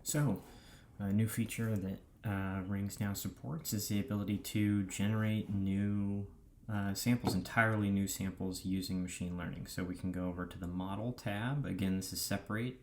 So, a new feature that Rings now supports is the ability to generate new samples, entirely new samples using machine learning. So we can go over to the Model tab. Again, this is separate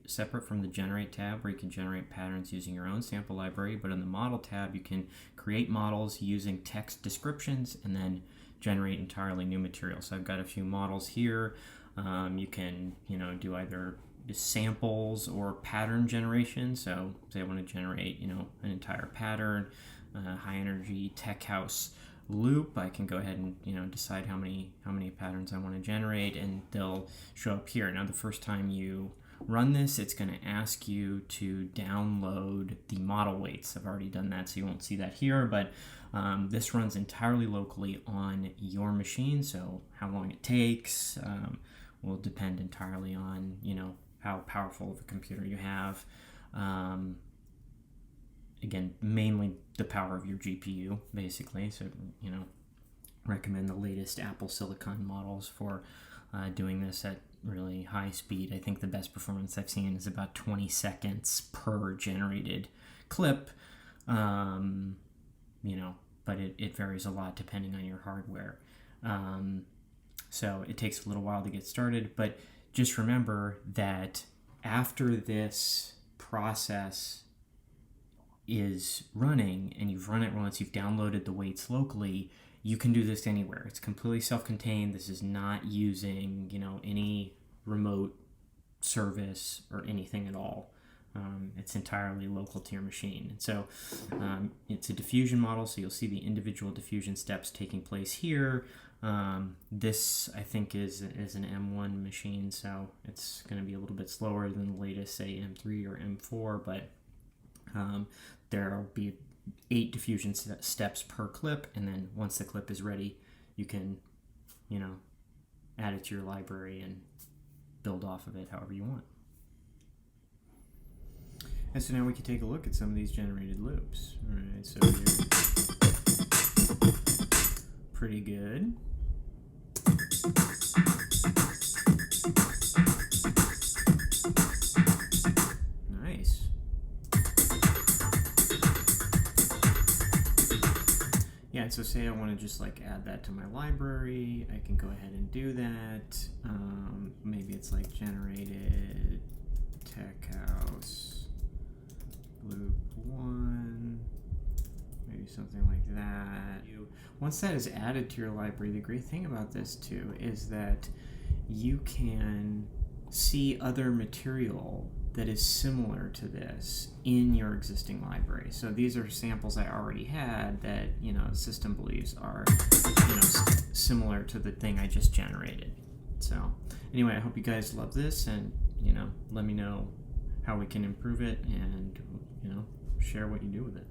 from the Generate tab, where you can generate patterns using your own sample library. But in the Model tab, you can create models using text descriptions and then generate entirely new material. So I've got a few models here. You can do either samples or pattern generation. So say I want to generate an entire pattern, high energy tech house loop. I can go ahead and decide how many patterns I want to generate, and they'll show up here. Now the first time you run this, it's going to ask you to download the model weights. I've already done that, so you won't see that here, but this runs entirely locally on your machine, so how long it takes will depend entirely on how powerful of a computer you have. Again, mainly the power of your GPU, basically. So, recommend the latest Apple Silicon models for doing this at really high speed. I think the best performance I've seen is about 20 seconds per generated clip. But it varies a lot depending on your hardware. So it takes a little while to get started, but just remember that after this process is running and you've run it once, you've downloaded the weights locally, you can do this anywhere. It's completely self-contained. This is not using, any remote service or anything at all. It's entirely local to your machine. And so it's a diffusion model, so you'll see the individual diffusion steps taking place here. This, I think, is an M1 machine, so it's going to be a little bit slower than the latest, say, M3 or M4, but there will be 8 diffusion steps per clip, and then once the clip is ready, you can, add it to your library and build off of it however you want. And so now we can take a look at some of these generated loops. All right, so here, pretty good. Nice. Yeah, so say I want to just add that to my library, I can go ahead and do that. Maybe it's generated tech house loop 1, maybe something like that. Once that is added to your library, the great thing about this too is that you can see other material that is similar to this in your existing library. So these are samples I already had that the system believes are similar to the thing I just generated. So anyway, I hope you guys love this, and let me know how we can improve it, and share what you do with it.